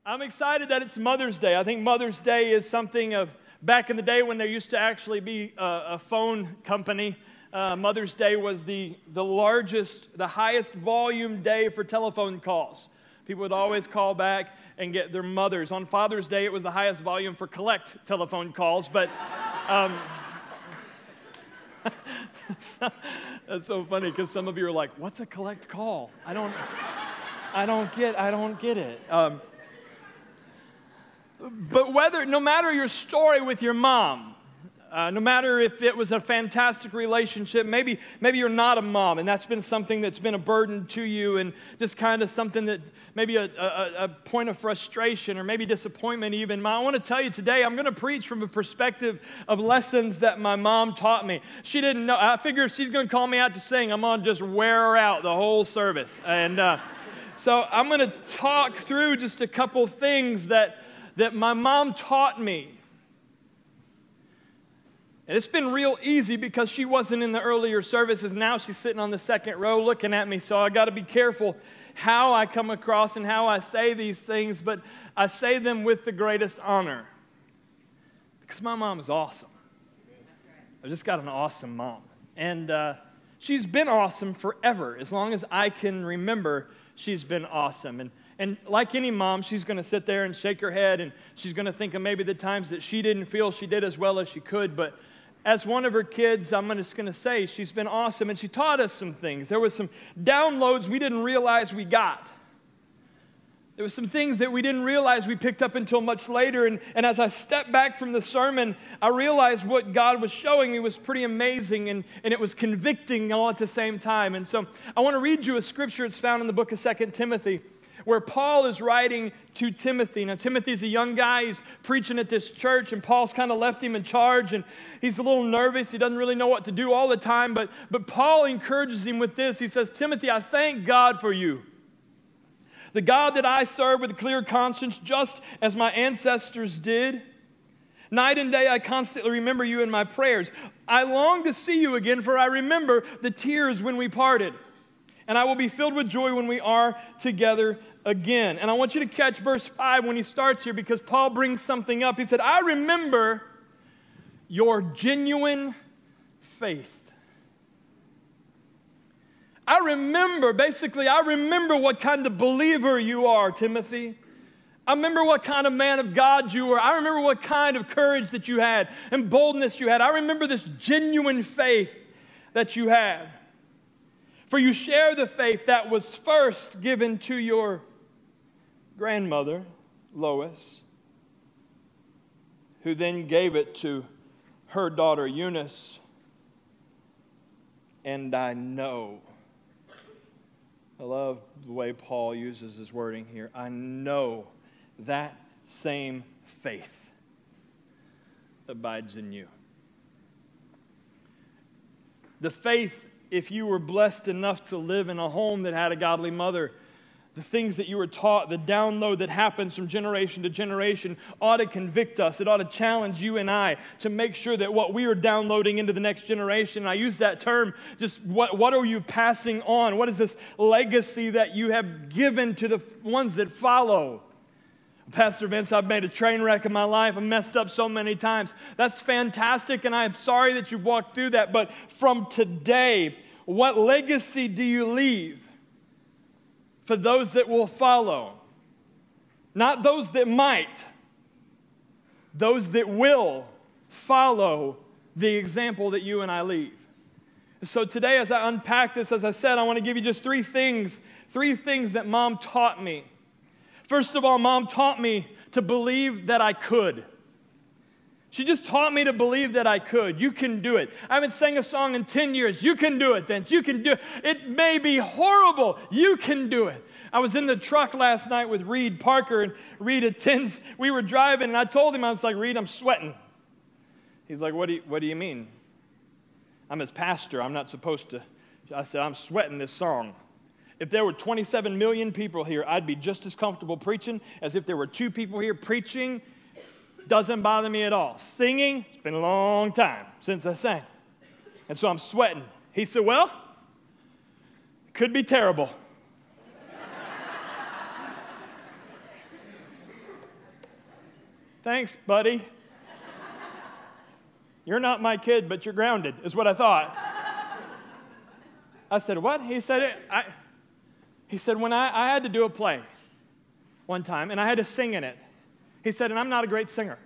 I'm excited that it's Mother's Day. I think Mother's Day is something of back in the day when there used to actually be a phone company. Mother's Day was the largest, the highest volume day for telephone calls. People would always call back and get their mothers. On Father's Day, it was the highest volume for collect telephone calls, but that's so funny because some of you are like, "What's a collect call?" I don't get it. But no matter your story with your mom, no matter if it was a fantastic relationship, maybe you're not a mom, and that's been something that's been a burden to you, and just kind of something that maybe a point of frustration or maybe disappointment even. I want to tell you today, I'm going to preach from a perspective of lessons that my mom taught me. She didn't know. I figure if she's going to call me out to sing, I'm going to just wear her out the whole service. And so I'm going to talk through just a couple things that my mom taught me. And it's been real easy because she wasn't in the earlier services. Now she's sitting on the second row looking at me, so I got to be careful how I come across and how I say these things, but I say them with the greatest honor because my mom is awesome. I just got an awesome mom. And she's been awesome forever. As long as I can remember, she's been awesome. And like any mom, she's going to sit there and shake her head, and she's going to think of maybe the times that she didn't feel she did as well as she could. But as one of her kids, I'm just going to say she's been awesome, and she taught us some things. There was some downloads we didn't realize we got. There were some things that we didn't realize we picked up until much later. And as I stepped back from the sermon, I realized what God was showing me was pretty amazing, and it was convicting all at the same time. And so I want to read you a scripture that's found in the book of 2 Timothy, where Paul is writing to Timothy. Now, Timothy's a young guy. He's preaching at this church, and Paul's kind of left him in charge, and he's a little nervous. He doesn't really know what to do all the time, but Paul encourages him with this. He says, "Timothy, I thank God for you, the God that I serve with a clear conscience, just as my ancestors did. Night and day I constantly remember you in my prayers. I long to see you again, for I remember the tears when we parted. And I will be filled with joy when we are together again." And I want you to catch verse 5 when he starts here, because Paul brings something up. He said, "I remember your genuine faith." I remember what kind of believer you are, Timothy. I remember what kind of man of God you were. I remember what kind of courage that you had and boldness you had. I remember this genuine faith that you had. For you share the faith that was first given to your grandmother, Lois, who then gave it to her daughter, Eunice. And I know, I love the way Paul uses his wording here, I know that same faith abides in you. The faith, if you were blessed enough to live in a home that had a godly mother, the things that you were taught, the download that happens from generation to generation ought to convict us. It ought to challenge you and I to make sure that what we are downloading into the next generation, and I use that term, just what are you passing on? What is this legacy that you have given to the ones that follow? Pastor Vince, I've made a train wreck of my life. I've messed up so many times. That's fantastic, and I'm sorry that you walked through that. But from today, what legacy do you leave for those that will follow? Not those that might, those that will follow the example that you and I leave. So today, as I unpack this, as I said, I want to give you just three things that Mom taught me. First of all, Mom taught me to believe that I could. She just taught me to believe that I could. You can do it. I haven't sang a song in 10 years. You can do it, Vince. You can do it. It may be horrible. You can do it. I was in the truck last night with Reed Parker, and Reed attends. We were driving, and I told him, I was like, "Reed, I'm sweating." He's like, what do you mean? I'm his pastor. I'm not supposed to. I said, "I'm sweating this song. If there were 27 million people here, I'd be just as comfortable preaching as if there were 2 people here preaching. Doesn't bother me at all. Singing, it's been a long time since I sang. And so I'm sweating." He said, "Well, it could be terrible." Thanks, buddy. You're not my kid, but you're grounded, is what I thought. I said, what? He said, when I had to do a play one time, and I had to sing in it. He said, and I'm not a great singer.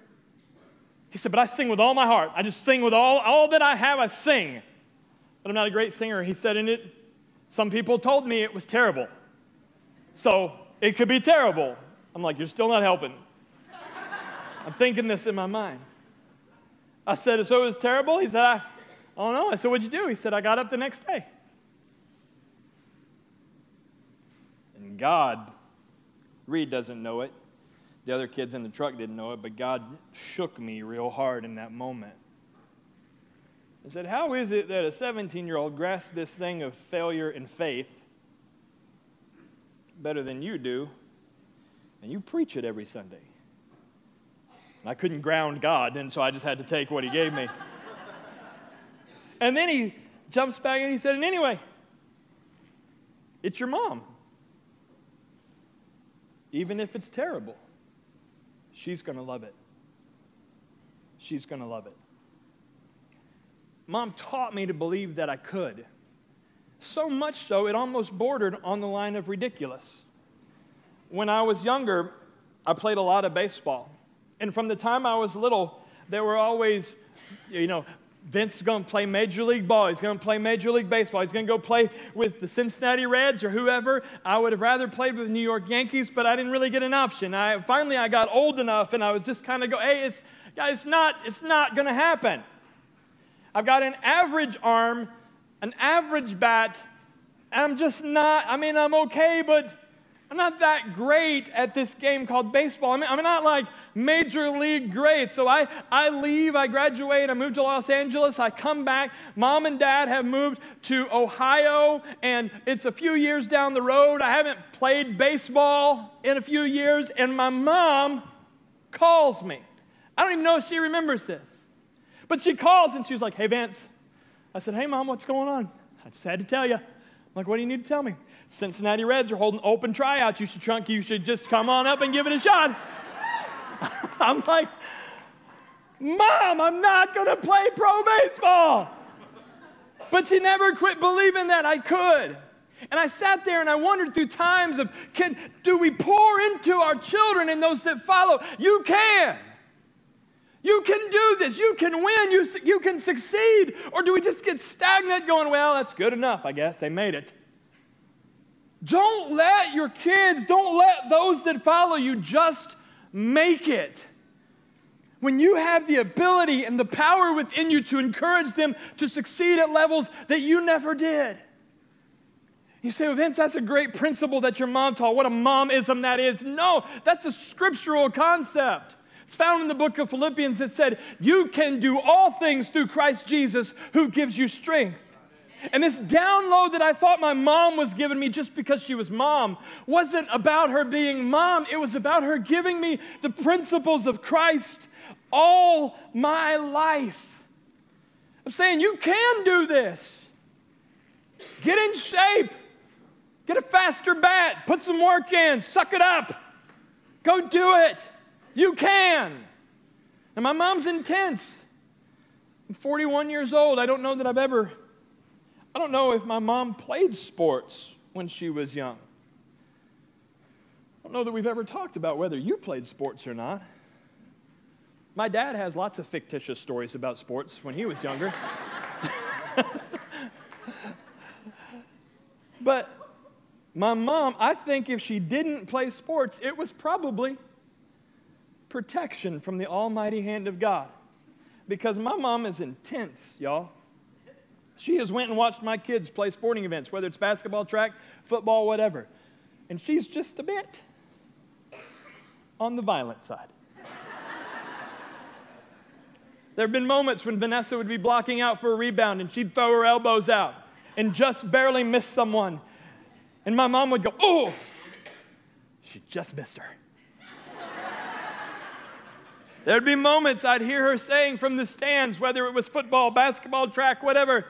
He said, but I sing with all my heart. I just sing with all that I have, I sing. But I'm not a great singer. He said, some people told me it was terrible. So it could be terrible. I'm like, you're still not helping. I'm thinking this in my mind. I said, so it was terrible? He said, I don't know. I said, what'd you do? He said, I got up the next day. And God, Reed doesn't know it. The other kids in the truck didn't know it, but God shook me real hard in that moment. I said, how is it that a 17-year-old grasps this thing of failure and faith better than you do, and you preach it every Sunday? And I couldn't ground God, and so I just had to take what he gave me. And then he jumps back and he said, and anyway, it's your mom. Even if it's terrible, she's going to love it. She's going to love it. Mom taught me to believe that I could. So much so, it almost bordered on the line of ridiculous. When I was younger, I played a lot of baseball. And from the time I was little, there were always, Vince is going to play Major League Ball. He's going to play Major League Baseball. He's going to go play with the Cincinnati Reds or whoever. I would have rather played with the New York Yankees, but I didn't really get an option. Finally, I got old enough, and I was just kind of hey, it's not going to happen. I've got an average arm, an average bat. I'm okay, but I'm not that great at this game called baseball. I'm not like major league great. So I leave, I graduate, I move to Los Angeles, I come back. Mom and Dad have moved to Ohio, and it's a few years down the road. I haven't played baseball in a few years, and my mom calls me. I don't even know if she remembers this. But she calls, and she was like, hey, Vince. I said, hey, Mom, what's going on? I just had to tell you. I'm like, what do you need to tell me? Cincinnati Reds are holding open tryouts. You should just come on up and give it a shot. I'm like, Mom, I'm not going to play pro baseball. But she never quit believing that I could. And I sat there and I wondered through times of, do we pour into our children and those that follow? You can. You can do this. You can win. You can succeed. Or do we just get stagnant going, well, that's good enough, I guess. They made it. Don't let your kids, don't let those that follow you just make it. When you have the ability and the power within you to encourage them to succeed at levels that you never did. You say, well, Vince, that's a great principle that your mom taught. What a momism that is. No, that's a scriptural concept. It's found in the book of Philippians that said, you can do all things through Christ Jesus who gives you strength. And this download that I thought my mom was giving me just because she was mom wasn't about her being mom. It was about her giving me the principles of Christ all my life. I'm saying you can do this. Get in shape. Get a faster bat. Put some work in. Suck it up. Go do it. You can. And my mom's intense. I'm 41 years old. I don't know if my mom played sports when she was young. I don't know that we've ever talked about whether you played sports or not. My dad has lots of fictitious stories about sports when he was younger. But my mom, I think if she didn't play sports, it was probably protection from the almighty hand of God. Because my mom is intense, y'all. She has went and watched my kids play sporting events, whether it's basketball, track, football, whatever. And she's just a bit on the violent side. There have been moments when Vanessa would be blocking out for a rebound and she'd throw her elbows out and just barely miss someone. And my mom would go, oh, she just missed her. There'd be moments I'd hear her saying from the stands, whether it was football, basketball, track, whatever,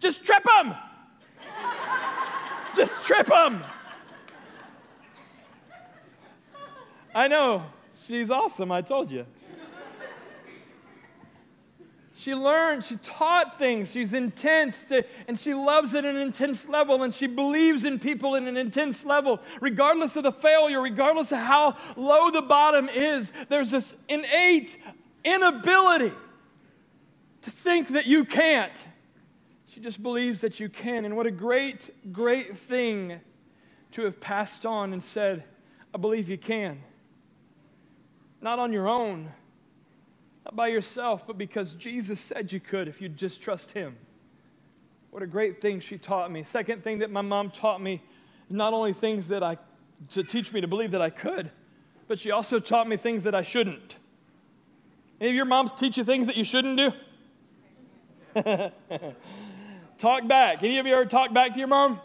just trip them. Just trip them. I know. She's awesome, I told you. She learned, she taught things. She's intense, and she loves at an intense level, and she believes in people at an intense level. Regardless of the failure, regardless of how low the bottom is, there's this innate inability to think that you can't. She just believes that you can. And what a great, great thing to have passed on and said, I believe you can. Not on your own, not by yourself, but because Jesus said you could if you'd just trust Him. What a great thing she taught me. Second thing that my mom taught me, not only things to teach me to believe that I could, but she also taught me things that I shouldn't. Any of your moms teach you things that you shouldn't do? Talk back. Any of you ever talk back to your mom?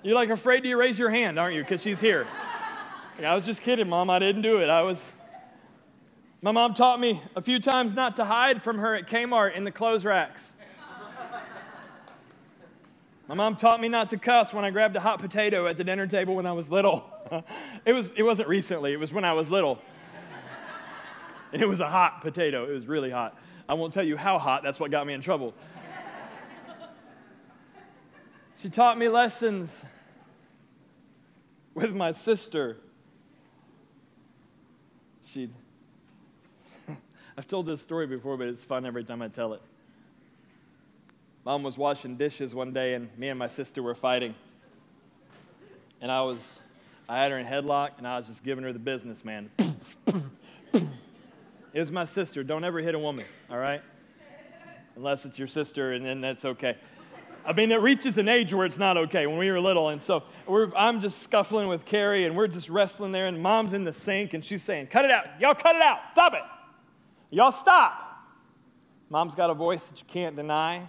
You're like afraid to raise your hand, aren't you? Because she's here. I was just kidding, Mom. I didn't do it. My mom taught me a few times not to hide from her at Kmart in the clothes racks. My mom taught me not to cuss when I grabbed a hot potato at the dinner table when I was little. It wasn't recently. It was when I was little. It was a hot potato. It was really hot. I won't tell you how hot. That's what got me in trouble. She taught me lessons with my sister. I've told this story before, but it's fun every time I tell it. Mom was washing dishes one day, and me and my sister were fighting. And I had her in headlock, and I was just giving her the business, man. It was my sister. Don't ever hit a woman, all right? Unless it's your sister, and then that's okay. I mean, it reaches an age where it's not okay when we were little. And so I'm just scuffling with Carrie, and we're just wrestling there, and Mom's in the sink, and she's saying, cut it out. Y'all cut it out. Stop it. Y'all stop. Mom's got a voice that you can't deny,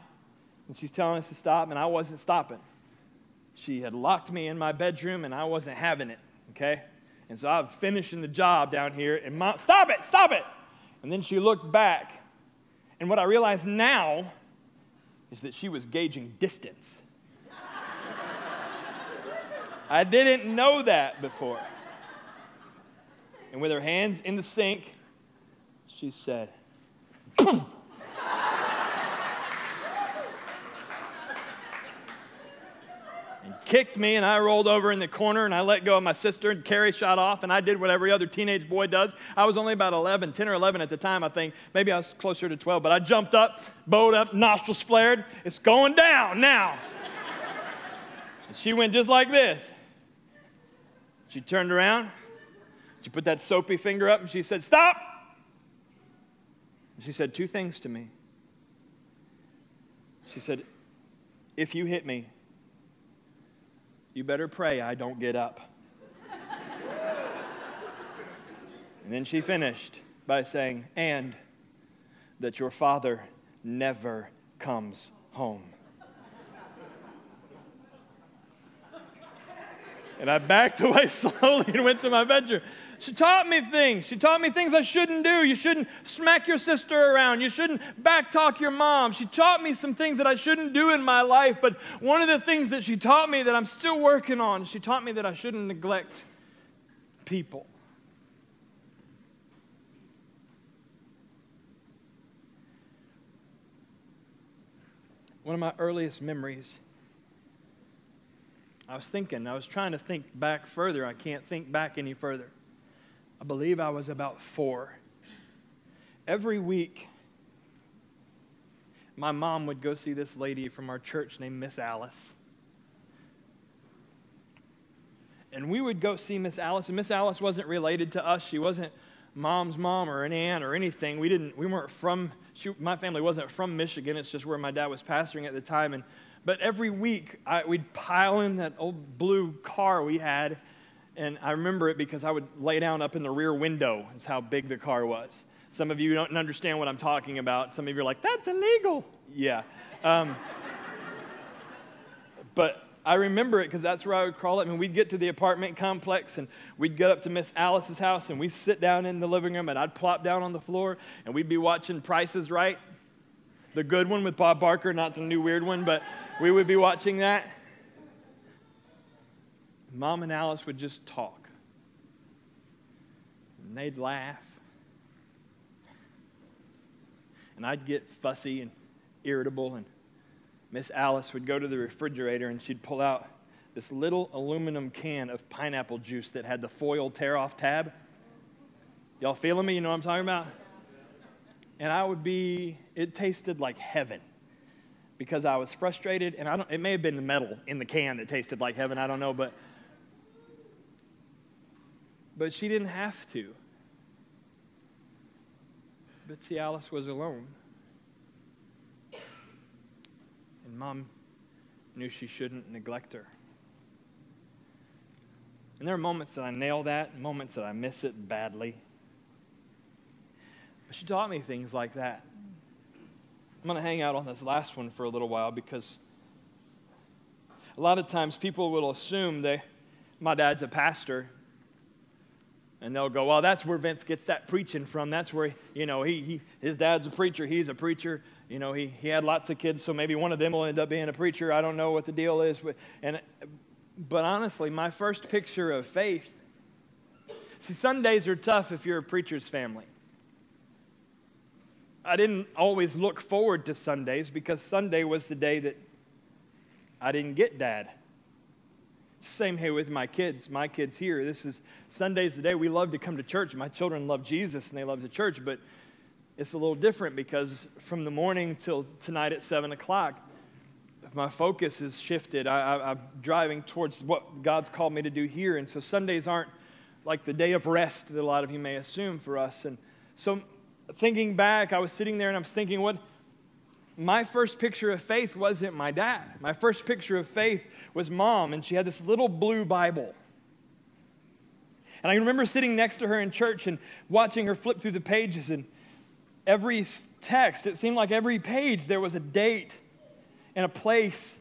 and she's telling us to stop, and I wasn't stopping. She had locked me in my bedroom, and I wasn't having it, okay? And so I'm finishing the job down here, and Mom, stop it, stop it. And then she looked back, and what I realize now is that she was gauging distance. I didn't know that before. And with her hands in the sink, she said, and kicked me, and I rolled over in the corner, and I let go of my sister, and Carrie shot off, and I did what every other teenage boy does. I was only about 10 or 11 at the time, I think. Maybe I was closer to 12, but I jumped up, bowed up, nostrils flared. It's going down now. And she went just like this. She turned around. She put that soapy finger up, and she said, stop. And she said two things to me. She said, if you hit me, you better pray I don't get up. And then she finished by saying, and that your father never comes home. And I backed away slowly and went to my bedroom. She taught me things. She taught me things I shouldn't do. You shouldn't smack your sister around. You shouldn't backtalk your mom. She taught me some things that I shouldn't do in my life. But one of the things that she taught me that I'm still working on, she taught me that I shouldn't neglect people. One of my earliest memories, I was trying to think back further. I can't think back any further. I believe I was about 4. Every week, my mom would go see this lady from our church named Miss Alice. And we would go see Miss Alice, and Miss Alice wasn't related to us. She wasn't Mom's mom or an aunt or anything. My family wasn't from Michigan. It's just where my dad was pastoring at the time. But every week, we'd pile in that old blue car we had, and I remember it because I would lay down up in the rear window. That's how big the car was. Some of you don't understand what I'm talking about. Some of you are like, that's illegal. Yeah. But I remember it because that's where I would crawl up. And we'd get to the apartment complex, and we'd get up to Miss Alice's house, and we'd sit down in the living room, and I'd plop down on the floor, and we'd be watching Price is Right. The good one with Bob Barker, not the new weird one, but we would be watching that. Mom and Alice would just talk. And they'd laugh. And I'd get fussy and irritable, and Miss Alice would go to the refrigerator and she'd pull out this little aluminum can of pineapple juice that had the foil tear-off tab. Y'all feeling me? You know what I'm talking about? And it tasted like heaven because I was frustrated, and it may have been the metal in the can that tasted like heaven, I don't know, but she didn't have to. But see, Alice was alone. And Mom knew she shouldn't neglect her. And there are moments that I nail that, and moments that I miss it badly. But she taught me things like that. I'm going to hang out on this last one for a little while because a lot of times people will assume my dad's a pastor, and they'll go, well, that's where Vince gets that preaching from. That's where, his dad's a preacher, he's a preacher. He had lots of kids, so maybe one of them will end up being a preacher. I don't know what the deal is. But honestly, my first picture of faith, see, Sundays are tough if you're a preacher's family. I didn't always look forward to Sundays because Sunday was the day that I didn't get Dad. It's the same way with my kids. My kids here, Sunday's the day we love to come to church. My children love Jesus and they love the church, but it's a little different because from the morning till tonight at 7 o'clock, my focus is shifted. I'm driving towards what God's called me to do here, and so Sundays aren't like the day of rest that a lot of you may assume for us. And so thinking back, I was sitting there and I was thinking, my first picture of faith wasn't my dad. My first picture of faith was Mom, and she had this little blue Bible. And I remember sitting next to her in church and watching her flip through the pages, and every text, it seemed like every page there was a date and a place.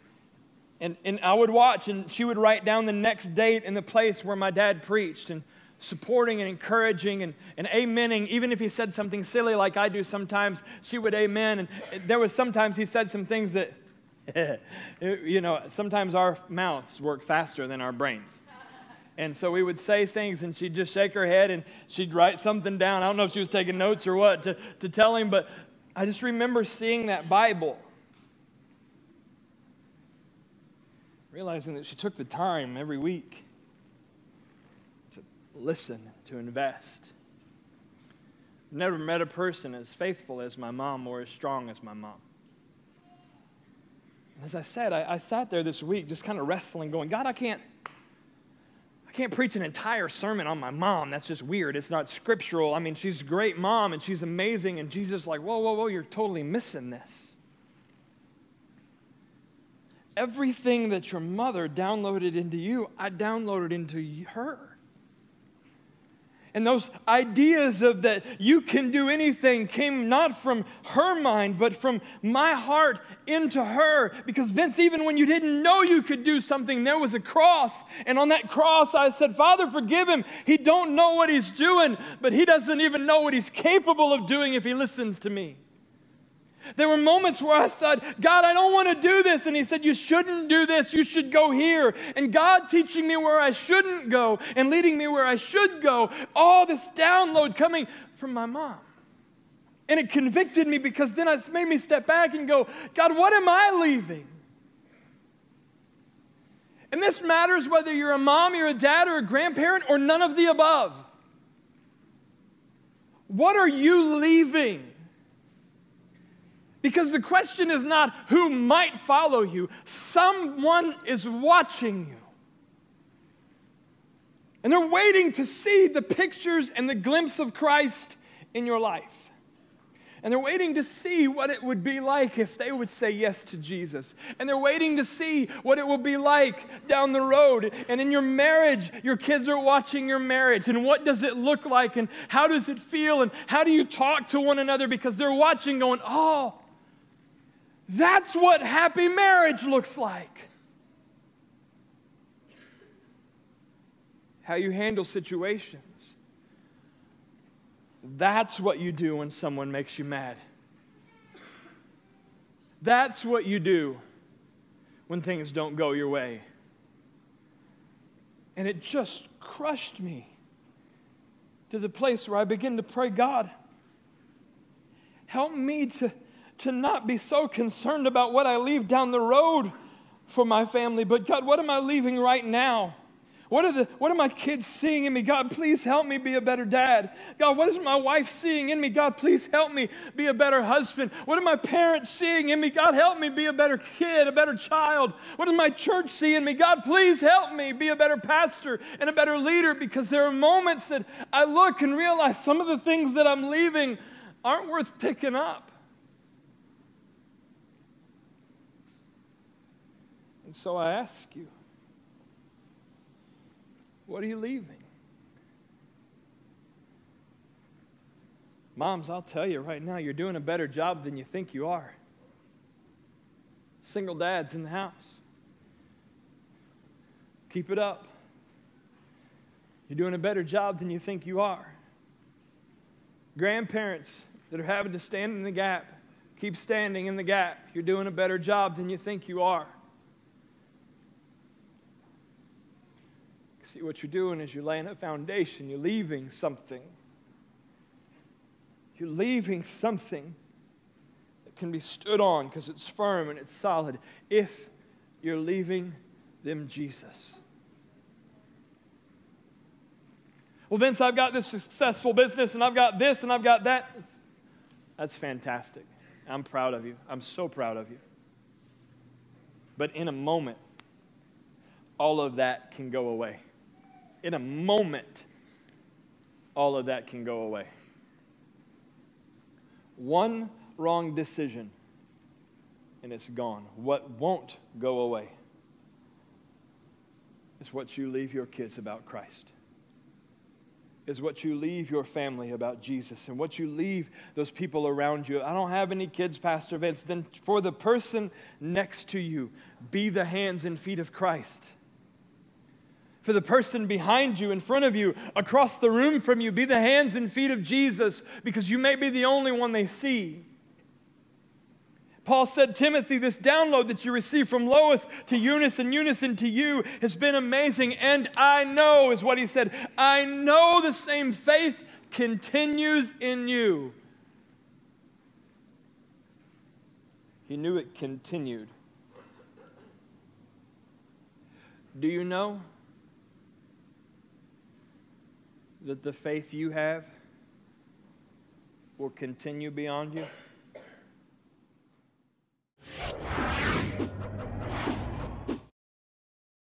And I would watch, and she would write down the next date and the place where my dad preached, and supporting and encouraging and amening. Even if he said something silly like I do sometimes, she would amen. And there was sometimes he said some things that, sometimes our mouths work faster than our brains. And so we would say things, and she'd just shake her head, and she'd write something down. I don't know if she was taking notes or what to tell him, but I just remember seeing that Bible, realizing that she took the time every week to listen, to invest. Never met a person as faithful as my mom or as strong as my mom. And as I said, I sat there this week just kind of wrestling, going, God, I can't preach an entire sermon on my mom. That's just weird. It's not scriptural. I mean, she's a great mom, and she's amazing, and Jesus is like, whoa, you're totally missing this. Everything that your mother downloaded into you, I downloaded into her. And those ideas of that you can do anything came not from her mind, but from my heart into her. Because Vince, even when you didn't know you could do something, there was a cross. And on that cross, I said, Father, forgive him. He don't know what he's doing, but he doesn't even know what he's capable of doing if he listens to me. There were moments where I said, God, I don't want to do this. And he said, you shouldn't do this. You should go here. And God teaching me where I shouldn't go and leading me where I should go. All this download coming from my mom. And it convicted me because then it made me step back and go, God, what am I leaving? And this matters whether you're a mom, you're a dad, or a grandparent, or none of the above. What are you leaving? Because the question is not who might follow you. Someone is watching you. And they're waiting to see the pictures and the glimpse of Christ in your life. And they're waiting to see what it would be like if they would say yes to Jesus. And they're waiting to see what it will be like down the road. And in your marriage, your kids are watching your marriage. And what does it look like? And how does it feel? And how do you talk to one another? Because they're watching going, oh, that's what happy marriage looks like. How you handle situations. That's what you do when someone makes you mad. That's what you do when things don't go your way. And it just crushed me to the place where I began to pray, God, Help me to not be so concerned about what I leave down the road for my family, but God, what am I leaving right now? What are my kids seeing in me? God, please help me be a better dad. God, what is my wife seeing in me? God, please help me be a better husband. What are my parents seeing in me? God, help me be a better kid, a better child. What does my church see in me? God, please help me be a better pastor and a better leader, because there are moments that I look and realize some of the things that I'm leaving aren't worth picking up. And so I ask you, what are you leaving? Moms, I'll tell you right now, you're doing a better job than you think you are. Single dads in the house, keep it up. You're doing a better job than you think you are. Grandparents that are having to stand in the gap, keep standing in the gap. You're doing a better job than you think you are. See, what you're doing is you're laying a foundation. You're leaving something. You're leaving something that can be stood on because it's firm and it's solid if you're leaving them Jesus. Well, Vince, I've got this successful business and I've got this and I've got that. That's fantastic. I'm proud of you. I'm so proud of you. But in a moment, all of that can go away. In a moment, all of that can go away. One wrong decision, and it's gone. What won't go away is what you leave your kids about Christ, is what you leave your family about Jesus, and what you leave those people around you. I don't have any kids, Pastor Vince. Then for the person next to you, be the hands and feet of Christ. For the person behind you, in front of you, across the room from you, be the hands and feet of Jesus, because you may be the only one they see. Paul said, Timothy, this download that you received from Lois to Eunice and Eunice to you has been amazing. And I know, is what he said, I know the same faith continues in you. He knew it continued. Do you know that the faith you have will continue beyond you?